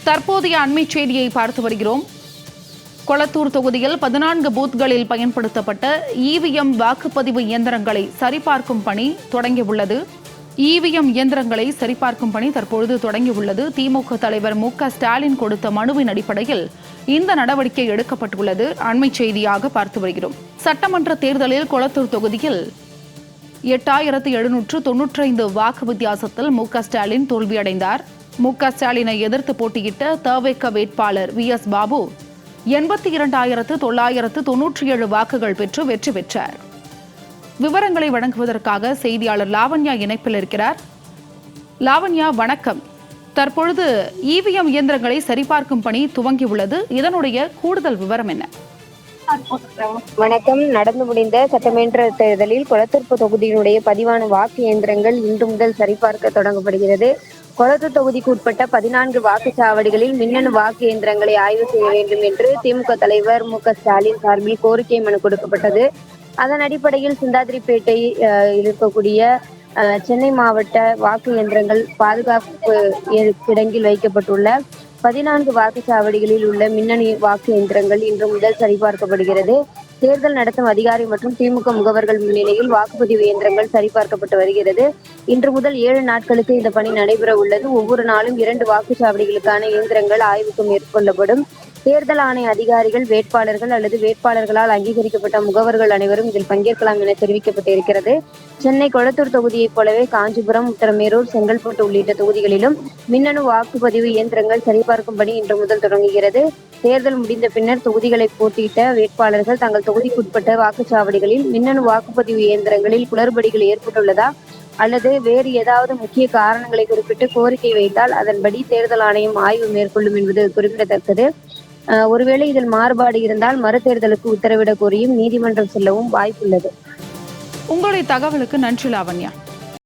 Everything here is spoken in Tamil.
தற்போதைய அண்மை செய்தியை பார்த்து வருகிறோம். கொளத்தூர் தொகுதியில் 14 பூத்களில் பயன்படுத்தப்பட்ட இவிஎம் வாக்குப்பதிவு இயந்திரங்களை சரிபார்க்கும் பணி தொடங்கியுள்ளது. இவிஎம் இயந்திரங்களை சரிபார்க்கும் பணி தற்பொழுது தொடங்கியுள்ளது. திமுக தலைவர் மு.க.ஸ்டாலின் கொடுத்த மனுவின் அடிப்படையில் இந்த நடவடிக்கை எடுக்கப்பட்டுள்ளது. அண்மை செய்தியாக பார்த்து வருகிறோம். சட்டமன்ற தேர்தலில் கொளத்தூர் தொகுதியில் 8795 வாக்கு வித்தியாசத்தில் மு.க.ஸ்டாலின் தோல்வியடைந்தார். மு.க.ஸ்டாலினை எதிர்த்து போட்டியிட்ட தவேக வேட்பாளர் வி.எஸ். பாபு 82,997 வாக்குகள் பெற்று வெற்றி பெற்றார். விவரங்களை வழங்குவதற்காக செய்தியாளர் லாவண்யா இணைப்பில் இருக்கிறார். லாவண்யா, வணக்கம். தற்பொழுது இவிஎம் இயந்திரங்களை சரிபார்க்கும் பணி துவங்கியுள்ளது. இதனுடைய கூடுதல் விவரம் என்ன? வணக்கம். நடந்து முடிந்த சட்டமன்ற தேர்தலில் கொளத்தூர் தொகுதியினுடைய பதிவான வாக்கு இயந்திரங்கள் இன்று முதல் சரிபார்க்க தொடங்கப்படுகிறது. கொளத்தூர் தொகுதிக்கு உட்பட்ட 14 வாக்குச்சாவடிகளில் மின்னணு வாக்கு இயந்திரங்களை ஆய்வு செய்ய வேண்டும் என்று திமுக தலைவர் மு.க.ஸ்டாலின் சார்பில் கோரிக்கை மனு கொடுக்கப்பட்டது. அதன் அடிப்படையில் சிந்தாதிரிப்பேட்டை இருக்கக்கூடிய சென்னை மாவட்ட வாக்கு இயந்திரங்கள் பாதுகாப்பு கிடங்கில் வைக்கப்பட்டுள்ள 14 வாக்குச்சாவடிகளில் உள்ள மின்னணு வாக்கு இயந்திரங்கள் இன்று முதல் சரிபார்க்கப்படுகிறது. தேர்தல் நடத்தும் அதிகாரி மற்றும் திமுக முகவர்கள் முன்னிலையில் வாக்குப்பதிவு இயந்திரங்கள் சரிபார்க்கப்பட்டு வருகிறது. இன்று முதல் 7 நாட்களுக்கு இந்த பணி நடைபெற உள்ளது. ஒவ்வொரு நாளும் 2 வாக்குச்சாவடிகளுக்கான இயந்திரங்கள் ஆய்வுக்கு மேற்கொள்ளப்படும். தேர்தல் ஆணைய அதிகாரிகள், வேட்பாளர்கள் அல்லது வேட்பாளர்களால் அங்கீகரிக்கப்பட்ட முகவர்கள் அனைவரும் இதில் பங்கேற்கலாம் என தெரிவிக்கப்பட்டிருக்கிறது. சென்னை கொளத்தூர் தொகுதியைப் போலவே காஞ்சிபுரம், உத்தரமேரூர், செங்கல்பட்டு உள்ளிட்ட தொகுதிகளிலும் மின்னணு வாக்குப்பதிவு இயந்திரங்கள் சரிபார்க்கும் பணி இன்று முதல் தொடங்குகிறது. தேர்தல் முடிந்த பின்னர் தொகுதிகளை போட்டியிட்ட வேட்பாளர்கள் தங்கள் தொகுதிக்குட்பட்ட வாக்குச்சாவடிகளில் மின்னணு வாக்குப்பதிவு இயந்திரங்களில் குளறுபடிகள் ஏற்பட்டுள்ளதா அல்லது வேறு ஏதாவது முக்கிய காரணங்களை குறிப்பிட்டு கோரிக்கை வைத்தால் அதன்படி தேர்தல் ஆணையம் ஆய்வு மேற்கொள்ளும் என்பது குறிப்பிடத்தக்கது. ஒருவேளை இதில் மாறுபாடு இருந்தால் மறுதேர்தலுக்கு உத்தரவிட கோரியும் நீதிமன்றம் செல்லவும் வாய்ப்புள்ளது. உங்களுடைய தகவலுக்கு நன்றி லாவண்யா.